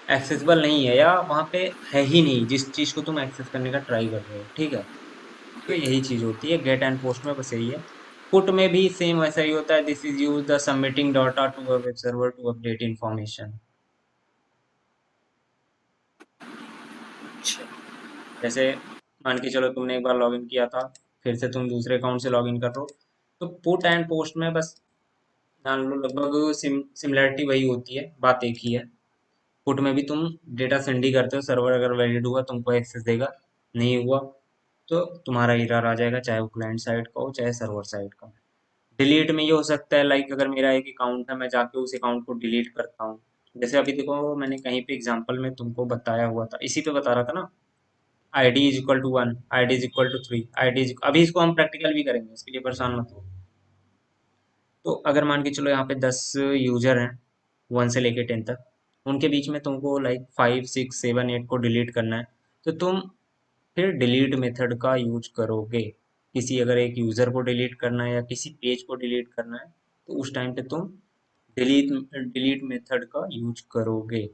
एक्सेसिबल नहीं है, या वहां पे है ही नहीं जिस चीज को तुम एक्सेस करने का ट्राई कर रहे हो, ठीक है। तो ठीक। यही चीज होती है गेट एंड पोस्ट में, बस यही है। पुट में भी सेम वैसा ही होता है, this is use the submitting data to a web server to update information. अच्छा। जैसे मान के चलो तुमने एक बार लॉगिन किया था फिर से तुम दूसरे अकाउंट से लॉगिन कर रहे हो, तो पुट एंड पोस्ट में बस मान लो लगभग सिमिलरिटी वही होती है, बात एक ही है। पुट में भी तुम डेटा सेंड ही करते हो, सर्वर अगर वैलिड हुआ तुमको एक्सेस देगा, नहीं हुआ तो तुम्हारा एरर आ जाएगा, चाहे वो क्लाइंट साइड का हो चाहे सर्वर साइड का। डिलीट में ये हो सकता है, लाइक अगर मेरा एक अकाउंट है, मैं जाके उस अकाउंट को डिलीट करता हूँ। जैसे अभी देखो मैंने कहीं पे एग्जांपल में तुमको बताया हुआ था, इसी पे बता रहा था ना, ID is equal to 1, ID is equal to 3, अभी इसको हम प्रैक्टिकल भी करेंगे, इसके लिए परेशान मत हो। तो अगर मान के चलो यहाँ पे 10 यूजर हैं 1 से लेके 10 तक, उनके बीच में तुमको लाइक 5 6 7 8 को डिलीट करना है, तो तुम फिर डिलीट मेथड का यूज करोगे। किसी अगर एक यूज़र को डिलीट करना है या किसी पेज को डिलीट करना है, तो उस टाइम पे तुम डिलीट डिलीट मेथड का यूज करोगे।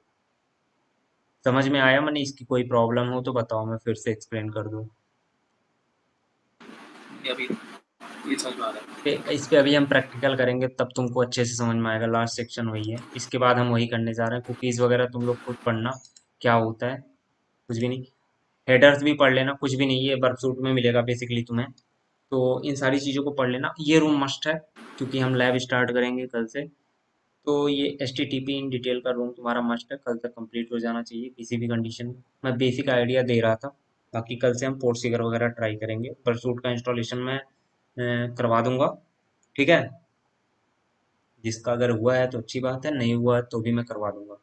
समझ में आया? मैंने इसकी कोई प्रॉब्लम हो तो बताओ, मैं फिर से एक्सप्लेन कर दूँ। ये अभी ये समझ में आ रहा है। इस पे अभी हम प्रैक्टिकल करेंगे, तब तुमको अच्छे से समझ में आएगा। लास्ट सेक्शन वही है, इसके बाद हम वही करने जा रहे हैं। कुकीज़ वगैरह तुम लोग खुद पढ़ना क्या होता है, कुछ भी नहीं। हेडर्स भी पढ़ लेना, कुछ भी नहीं, ये वर्कशॉप में मिलेगा बेसिकली तुम्हें। तो इन सारी चीज़ों को पढ़ लेना। ये रूम मस्ट है क्योंकि हम लैब स्टार्ट करेंगे कल से। तो ये HTTP इन डिटेल का रूम तुम्हारा मस्ट है, कल तक कंप्लीट हो जाना चाहिए किसी भी कंडीशन में। मैं बेसिक आइडिया दे रहा था, बाकी कल से हम पोर्टसीगर वगैरह ट्राई करेंगे। परसूट का इंस्टॉलेशन मैं करवा दूंगा, ठीक है। जिसका अगर हुआ है तो अच्छी बात है, नहीं हुआ है तो भी मैं करवा दूंगा।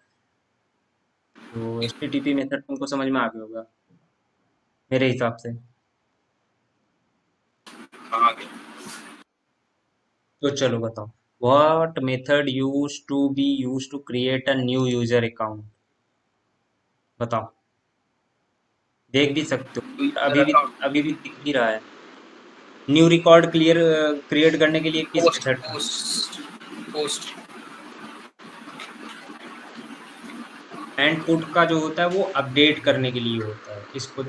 तो HTTP मेथड तुमको समझ में आ गया होगा मेरे हिसाब से। हाँ आ गया। तो चलो बताओ, what method use to be use to create a new user account? बताओ, देख भी सकते हो, यूजर अभी भी अकाउंट अभी भी दिख भी रहा है। न्यू रिकॉर्ड क्रिएट करने के लिए किस पोस्ट मेथड का? पोस्ट पोस्ट एंड पुट का जो होता है वो अपडेट करने के लिए होता है। इसको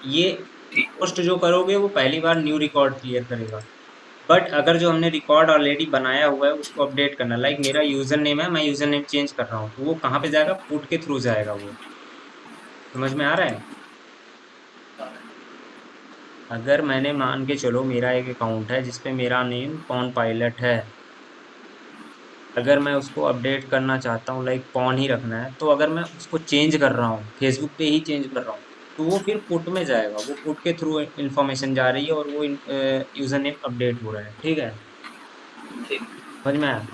ये ठीक पोस्ट जो करोगे वो पहली बार न्यू रिकॉर्ड क्लियर करेगा। बट अगर जो हमने रिकॉर्ड ऑलरेडी बनाया हुआ है उसको अपडेट करना, लाइक मेरा यूजर नेम है, मैं यूजर नेम चेंज कर रहा हूँ, तो वो कहाँ पे जाएगा? पुट के थ्रू जाएगा वो। समझ में आ रहा है? अगर मैंने मान के चलो मेरा एक अकाउंट है जिसपे मेरा नेम पॉन पायलट है, अगर मैं उसको अपडेट करना चाहता हूँ, लाइक पॉन ही रखना है, तो अगर मैं उसको चेंज कर रहा हूँ, फेसबुक पे ही चेंज कर रहा हूँ, तो वो फिर पुट में जाएगा, वो पुट के थ्रू इंफॉर्मेशन जा रही है और वो यूजर नेम अपडेट हो रहा है, ठीक है। ठीक समझ में आया?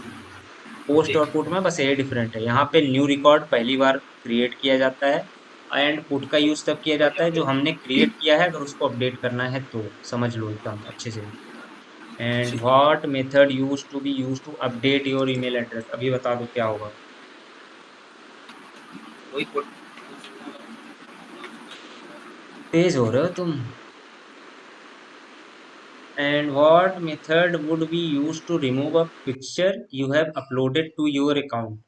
पोस्ट और ठीक पुट में बस ये डिफरेंट है, यहाँ पे न्यू रिकॉर्ड पहली बार क्रिएट किया जाता है, एंड पुट का यूज तब किया और जाता यहाँ है पे जो हमने क्रिएट किया है, अगर उसको अपडेट करना है तो। समझ लो एकदम अच्छे से। एंड ठीक what method use to be use to update your email address? अभी बता दो क्या होगा। वही पोस्ट तेज हो रहे हो तुम। And what method would be use to remove a picture you have uploaded to your account?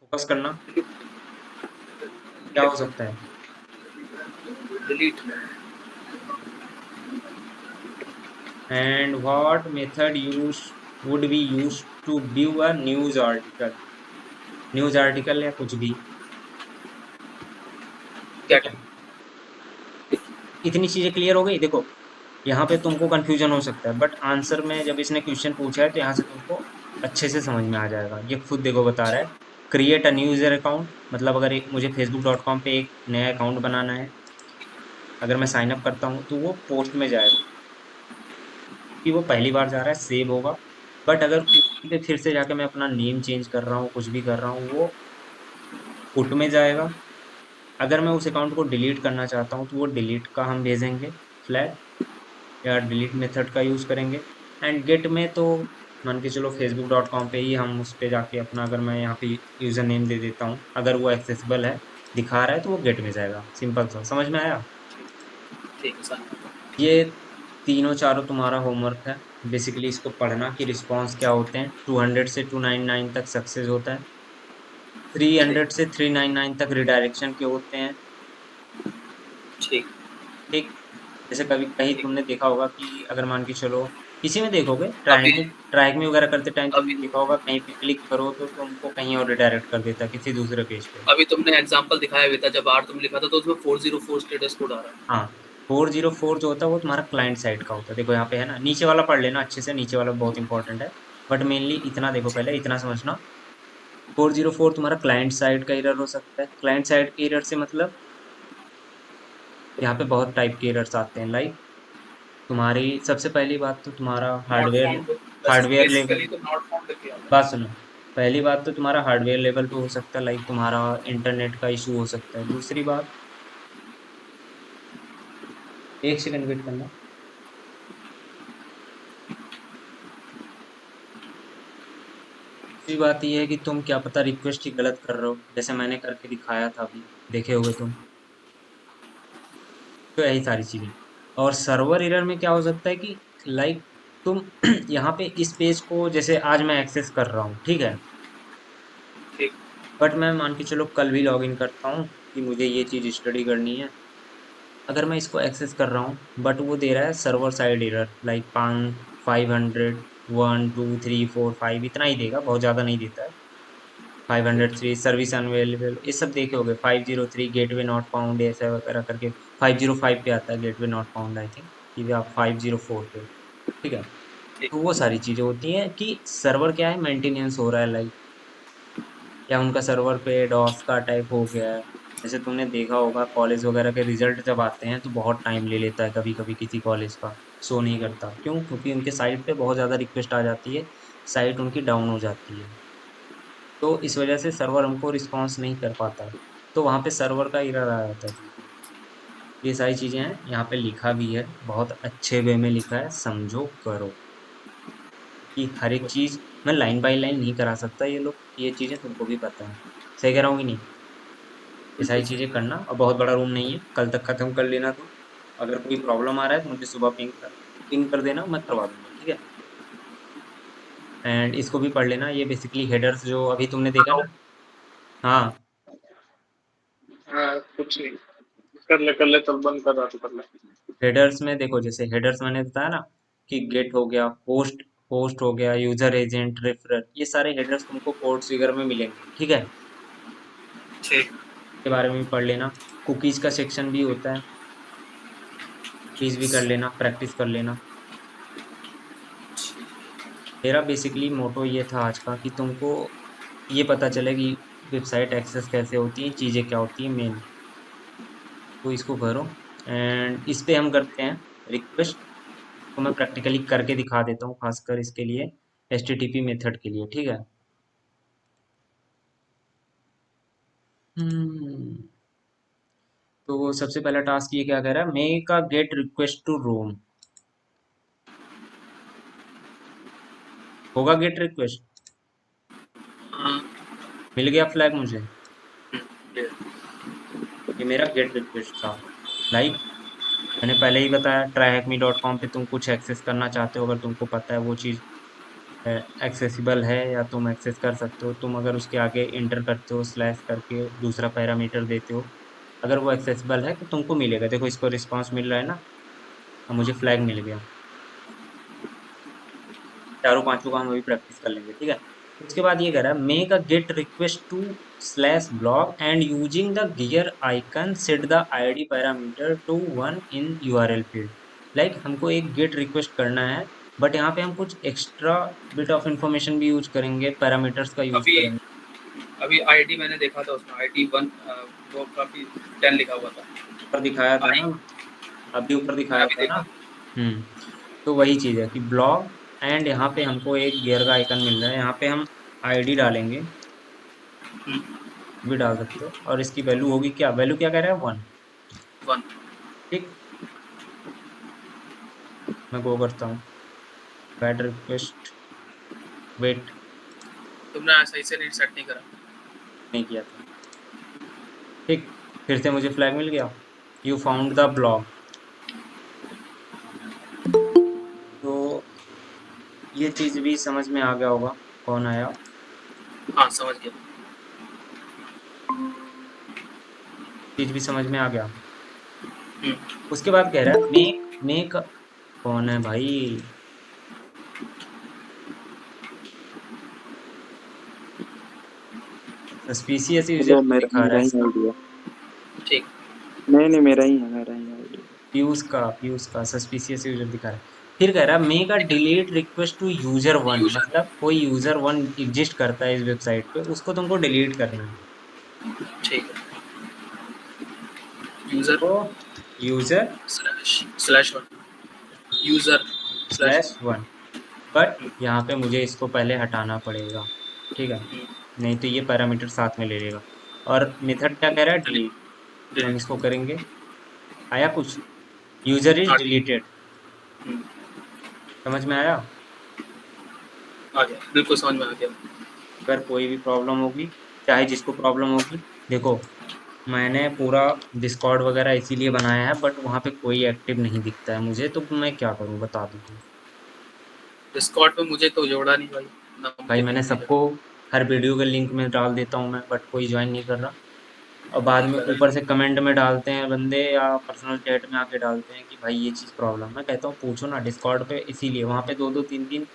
Focus करना, क्या हो सकता है? Delete and what method use would be use to view a news article? News article या कुछ भी, ठीक gate है। इतनी चीजें क्लियर हो गई। देखो यहाँ पे तुमको कंफ्यूजन हो सकता है, बट आंसर में जब इसने क्वेश्चन पूछा है तो यहाँ से तुमको अच्छे से समझ में आ जाएगा। ये खुद देखो बता रहा है, create a new user account, मतलब अगर मुझे facebook.com पे एक नया अकाउंट बनाना है, अगर मैं साइन अप करता हूँ तो वो पोस्ट में जाएगा कि वो पहली बार जा रहा है, सेव होगा। बट अगर उसी पे फिर से जाके मैं अपना नेम चेंज कर रहा हूँ, कुछ भी कर रहा हूँ, वो पुट में जाएगा। अगर मैं उस अकाउंट को डिलीट करना चाहता हूँ तो वो डिलीट का हम भेजेंगे फ्लैग, या डिलीट मेथड का यूज़ करेंगे। एंड गेट में तो मान के चलो facebook.com पे ही हम उस पे जाके अपना, अगर मैं यहाँ पे यूज़र नेम दे देता हूँ, अगर वो एक्सेसिबल है, दिखा रहा है, तो वो गेट में जाएगा। सिंपल सा, समझ में आया? ठीक है सर। ये तीनों चारों तुम्हारा होमवर्क है। बेसिकली इसको पढ़ना कि रिस्पॉन्स क्या होते हैं। 200 से 299 तक सक्सेस होता है, 300 से 399 तक रिडायरेक्शन के होते हैं, ठीक ठीक। जैसे कभी कहीं ठीक तुमने देखा होगा कि अगर मान के चलो किसी में देखोगे, अभी ट्रैक में वगैरह करते टाइम अभी तुमने देखा होगा, कहीं पे क्लिक करो तो तुमको कहीं और रिडायरेक्ट कर देता है किसी दूसरे पेज पे। अभी तुमने एग्जांपल दिखाया भी था, जब आर तुम लिखा था तो उसमें 404 स्टेटस कोड आ रहा है। हाँ, 404 जो होता है वो तुम्हारा क्लाइंट साइड का होता है। देखो यहाँ पे है ना, नीचे वाला पढ़ लेना अच्छे से, नीचे वाला बहुत इंपॉर्टेंट है, बट मेनली इतना देखो, पहले इतना समझना। 404 तुम्हारा क्लाइंट साइड का एरर हो सकता है। क्लाइंट साइड के एरर से मतलब यहाँ पे बहुत टाइप के एरर्स आते हैं। लाइक तुम्हारी सबसे पहली बात तो तुम्हारा नॉट हार्डवेयर फाउंड, बस हार्डवेयर लेवल। बेसिकली तो नॉट फाउंड किया हुआ बात सुनो, पहली बात तो तुम्हारा हार्डवेयर लेवल पे हो सकता है, लाइक तुम्हारा इंटरनेट का इशू हो सकता है। दूसरी बात, एक सेकंड वेट करना। दूसरी बात ये है कि तुम क्या पता रिक्वेस्ट ही गलत कर रहे हो, जैसे मैंने करके दिखाया था अभी, देखे होगे तुम। तो यही सारी चीजें। और सर्वर एरर में क्या हो सकता है कि लाइक तुम यहाँ पे इस पेज को जैसे आज मैं एक्सेस कर रहा हूँ, ठीक है, ठीक। बट मैं मान के चलो कल भी लॉगिन करता हूँ कि मुझे ये चीज़ स्टडी करनी है। अगर मैं इसको एक्सेस कर रहा हूँ बट वो दे रहा है सर्वर साइड एरर, लाइक 500 1 2 3 4 5 इतना ही देगा, बहुत ज़्यादा नहीं देता है। 503 सर्विस अनअवेलेबल, ये सब देखे होगे। 503 गेटवे नॉट फाउंड, ऐसा वगैरह करके 505 पे आता है gateway not found, I think. ये भी आप 504 पे, ठीक है। ठीक। तो वो सारी चीज़ें होती हैं कि सर्वर क्या है, मेंटेनेंस हो रहा है, लाइक या उनका सर्वर पे डॉस का अटैक हो गया है। जैसे तुमने देखा होगा कॉलेज वगैरह के रिजल्ट जब आते हैं तो बहुत टाइम ले लेता है कभी कभी, किसी कॉलेज का शो नहीं करता। क्यों? क्योंकि उनके साइट पे बहुत ज़्यादा रिक्वेस्ट आ जाती है, साइट उनकी डाउन हो जाती है, तो इस वजह से सर्वर हमको रिस्पॉन्स नहीं कर पाता है, तो वहाँ पे सर्वर का एरर आ जाता है। ये सारी चीज़ें हैं, यहाँ पे लिखा भी है, बहुत अच्छे वे में लिखा है, समझो करो कि हर एक चीज़ मैं लाइन बाय लाइन नहीं करा सकता। ये लोग, ये चीज़ें तुमको भी पता है, सही कह रहा हूँ कि नहीं? ये सारी बिल्कुल चीज़ें सही। करना, और बहुत बड़ा रूम नहीं है, कल तक खत्म कर लेना तुम। अगर कोई प्रॉब्लम आ रहा है तो मुझे सुबह पिंग कर देना, मैं करवा दूंगा, ठीक है। एंड इसको भी पढ़ लेना, ये बेसिकली हेडर्स जो अभी तुमने देखा ना। हाँ, हाँ, कुछ नहीं, कर ले चल, बंद कर रहा तो कर ले। हेडर्स में देखो, जैसे हेडर्स मैंने बताया ना कि गेट हो गया, होस्ट होस्ट हो गया, यूजर एजेंट, रेफरर, ये सारे हेडर्स तुमको कोड्स वगैरह में मिलेंगे, ठीक है। ठीक। के बारे में भी पढ़ लेना। कुकीज का सेक्शन भी होता है, कुकीज भी कर लेना, प्रैक्टिस कर लेना। मेरा बेसिकली मोटो ये था आज का कि तुमको ये पता चले कि वेबसाइट एक्सेस कैसे होती है, चीज़ें क्या होती हैं मेन, तो इसको करो। एंड इस पे हम करते हैं रिक्वेस्ट, तो मैं प्रैक्टिकली करके दिखा देता हूँ, खासकर इसके लिए HTTP मेथड के लिए, ठीक है। हम्म, तो सबसे पहला टास्क ये क्या कह रहा है, make a get request to Rome. होगा गेट रिक्वेस्ट, हाँ। मिल गया फ्लैग मुझे, ये। ये मेरा गेट रिक्वेस्ट था। लाइक मैंने पहले ही बताया, tryhackme.com पे तुम कुछ एक्सेस करना चाहते हो, अगर तुमको पता है वो चीज़ एक्सेसिबल है या तुम एक्सेस कर सकते हो, तुम अगर उसके आगे इंटर करते हो स्लैश करके दूसरा पैरामीटर देते हो, अगर वो एक्सेसिबल है तो तुमको मिलेगा। देखो इसको रिस्पांस मिल रहा है ना, अब मुझे फ्लैग मिल गया। चारों पांचों काम अभी प्रैक्टिस कर लेंगे, ठीक है। उसके बाद ये कह रहा है make a get request to slash blog and using the gear icon set the ID parameter to 1 in URL field. Like हमको एक गेट रिक्वेस्ट करना है, बट यहाँ पे हम कुछ एक्स्ट्रा बिट ऑफ इंफॉर्मेशन भी यूज करेंगे, पैरामीटर्स का यूज अभी करेंगे। अभी आईडी मैंने देखा था, उसमें आईडी 1 वो काफी 10 लिखा हुआ था। ऊपर दिखाया था आई ना, अभी ऊपर मैं दिखाया अभी था ना। देखा। हम्म, तो वही चीज़ है कि ब्लॉग, एंड यहाँ पे हमको एक गियर का आइकन मिल रहा है, यहाँ पे हम आईडी डालेंगे, भी डाल सकते हो, और इसकी वैल्यू होगी क्या, वैल्यू क्या कह रहा है, 1, 1। ठीक। मैं गो करता हूँ, बैड रिक्वेस्ट, वेट, तुमने सही से रीसेट नहीं करा। नहीं किया था, ठीक। फिर से मुझे फ्लैग मिल गया, यू फाउंड द ब्लॉग। तो ये चीज़ भी समझ में आ गया होगा, कौन आया, हाँ, समझ गया। चीज़ भी समझ में आ गया। हम्म। उसके बाद कह रहा है मेक, कौन है भाई, सस्पिशियस यूजर वो क्यों मेरा दिखा रहा मेरा है ही इसका। आइडिया। ठीक। नहीं नहीं, मेरा ही है आइडिया। पीयूष का सस्पिशियस यूजर दिखा रहा है। फिर कह रहा है make a delete request to user one, user मतलब कोई यूजर वन एग्जिस्ट करता है इस वेबसाइट पे, उसको तुमको डिलीट करना है। ठीक है, यूजर तो user slash one, user slash slash one, but यहाँ पे मुझे इसको पहले हटाना पड़ेगा, ठीक है, नहीं तो ये पैरामीटर साथ में ले लेगा। और मेथड क्या कह रहा है, डिलीट, तो हम डिलीट। इसको करेंगे। आया कुछ, यूजर इज डिलीटेड, समझ में आया? आ गया, बिल्कुल समझ में आ गया। अगर कोई भी प्रॉब्लम होगी, चाहे जिसको प्रॉब्लम होगी, देखो मैंने पूरा डिस्कॉर्ड वगैरह इसीलिए बनाया है, बट वहाँ पे कोई एक्टिव नहीं दिखता है मुझे, तो मैं क्या करूँ बता दीजिए। डिस्कॉर्ड पे मुझे तो जोड़ा नहीं भाई, नाम भाई के मैंने लिंक नहीं सबको हर वीडियो के लिंक में डाल देता हूँ मैं, बट कोई ज्वाइन नहीं कर रहा। और बाद में लगा। ऊपर से कमेंट में डालते हैं बंदे, या पर्सनल चैट में आके डालते हैं कि भाई ये चीज़ प्रॉब्लम। मैं कहता हूँ पूछो ना डिस्कॉर्ड पे, इसीलिए वहाँ पे 2-2 3-3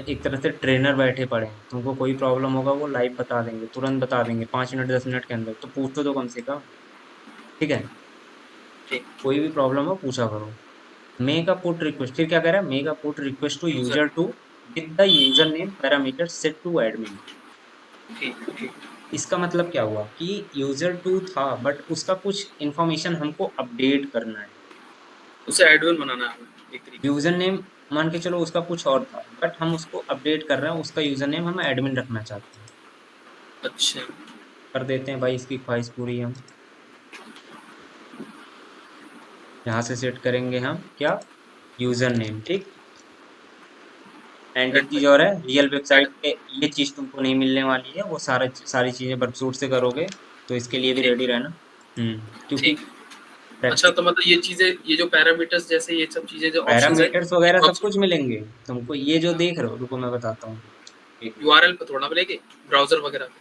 एक तरह से ट्रेनर बैठे पड़े हैं, तुमको कोई प्रॉब्लम होगा वो लाइव बता देंगे, तुरंत बता देंगे, 5 मिनट 10 मिनट के अंदर। तो पूछो तो कम से कम, ठीक है? ठीक, कोई भी प्रॉब्लम हो पूछा करो। मेक अ पुट रिक्वेस्ट, फिर क्या कह रहा है, make a put request to user, user two with the user name parameter set to admin. ठीक ठीक। इसका मतलब क्या हुआ कि यूजर टू था, बट उसका कुछ इंफॉर्मेशन हमको अपडेट करना है। उसे एडमिन बनाना है एक तरीके से। यूजर नेम मान के चलो उसका कुछ और था, बट हम उसको अपडेट कर रहे हैं, उसका यूजर नेम हम एडमिन रखना चाहते हैं। अच्छा, कर देते हैं भाई, इसकी ख्वाहिश पूरी हम यहाँ से सेट करेंगे हम क्या, यूजर नेम, ठीक। एंड एक चीज एडमिन और है, रियल वेबसाइट एड, पे ये चीज तुमको नहीं मिलने वाली है, वो सारी चीजें वर्कसूट से करोगे, तो इसके लिए भी ठीक रेडी रहना। क्योंकि ठीक। अच्छा, प्रैक्टिस, तो मतलब ये चीजें, ये जो पैरामीटर्स जैसे ये सब चीजें जो ऑप्शंस है, पैरामीटर्स वगैरह सब ऑप्शन कुछ मिलेंगे तुमको, ये जो देख रहे हो, रुको मैं बताता हूँ। एक यूआरएल पे थोड़ा मिलेगी, ब्राउजर वगैरह पे।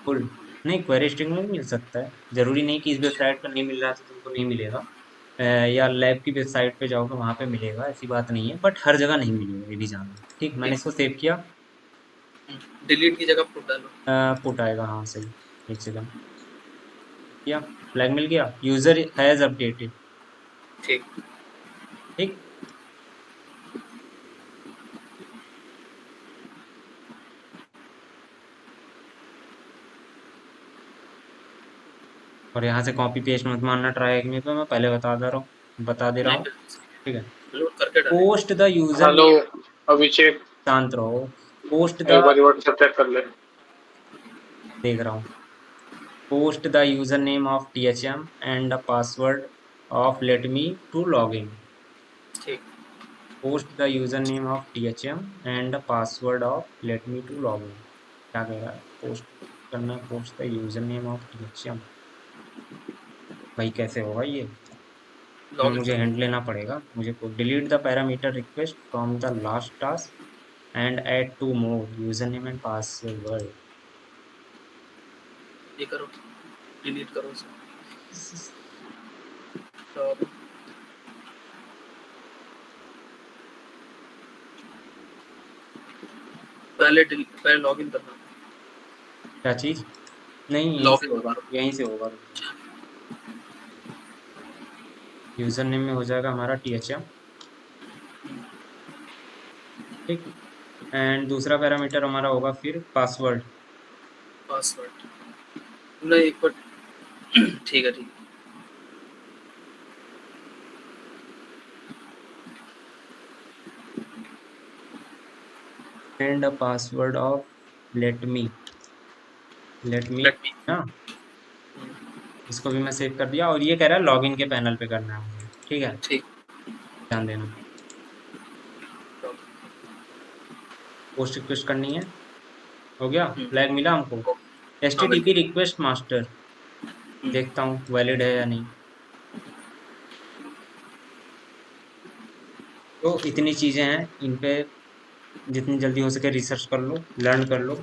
फुल नहीं, क्वेरी स्ट्रिंग में भी मिल सकता है, जरूरी नहीं कि इस वेबसाइट पर नहीं मिल रहा है तो तुमको नहीं मिलेगा। या लैब की वेबसाइट पे जाओगे वहां पे मिलेगा, ऐसी बात नहीं है, बट हर जगह नहीं मिलेगा, ये भी जानना। ठीक, मैंने ठीक, इसको सेव किया। डिलीट की जगह पुट डालो। पुट आएगा, हाँ सही, एक सेकंड किया, फ्लैग मिल गया, यूजर हैज अपडेटेड, ठीक, ठीक। और यहाँ से कॉपी पेस्ट मत मारना ट्राई में, तो मैं पहले बता दे रहा नहीं हूँ, ठीक है। लोड करके डालेंगे। Post the user hello name, Abhishek, शांत रहो, पोस्ट द, एक बार व्हाट्सएप चेक कर ले। देख रहा हूँ, post the user name of THM and the password of let me to log in, ठीक, post the user name of THM and the password of let me to log in. क्या कह रहा है, पोस्ट करना है, post the user name of THM। भाई कैसे होगा ये, लॉग इन मुझे करो। हैंड लेना पड़ेगा मुझे को, delete the parameter request from the last task and add two more user name and password. ये करो, डिलीट करो उसे। तो पहले लॉग इन करना, क्या चीज, नहीं यहीं लॉग से इन होगा, दोबारा। यहीं से होगा। यूजर नेम में हो जाएगा हमारा THM, ठीक। एंड दूसरा पैरामीटर हमारा होगा फिर पासवर्ड, पासवर्ड नहीं, एक बार ठीक है, ठीक है। And password of let me, let me let me, ना, इसको भी मैं सेव कर दिया। और ये कह रहा है लॉगिन के पैनल पे करना है मुझे, ठीक है, ठीक। ध्यान देना। पोस्ट रिक्वेस्ट करनी है, हो गया, फ्लैग मिला हमको। हाँ HTTP बिल्कुल। रिक्वेस्ट मास्टर, देखता हूँ वैलिड है या नहीं। तो इतनी चीजें हैं, इन पे जितनी जल्दी हो सके रिसर्च कर लो, लर्न कर लो,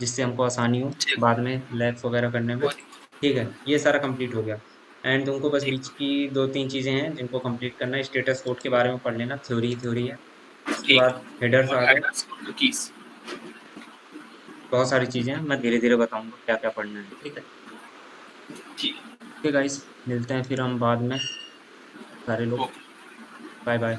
जिससे हमको आसानी हो ठीक, बाद में लैब्स वगैरह करने में। कोई ठीक है, ये सारा कंप्लीट हो गया। एंड तुमको बस ठीक बीच की 2-3 चीजें हैं जिनको कंप्लीट करना है। स्टेटस कोड के बारे में पढ़ लेना, थ्योरी है। उसके ठीक। बाद हेडर्स और आ गए, हेडर्स और कुकीज। बहुत सारी चीजें हैं, मैं धीरे धीरे बताऊंगा क्या क्या पढ़ना है, ठीक है। ठीक। ओके गाइस, मिलते हैं फिर हम बाद में सारे लोग। Okay bye bye.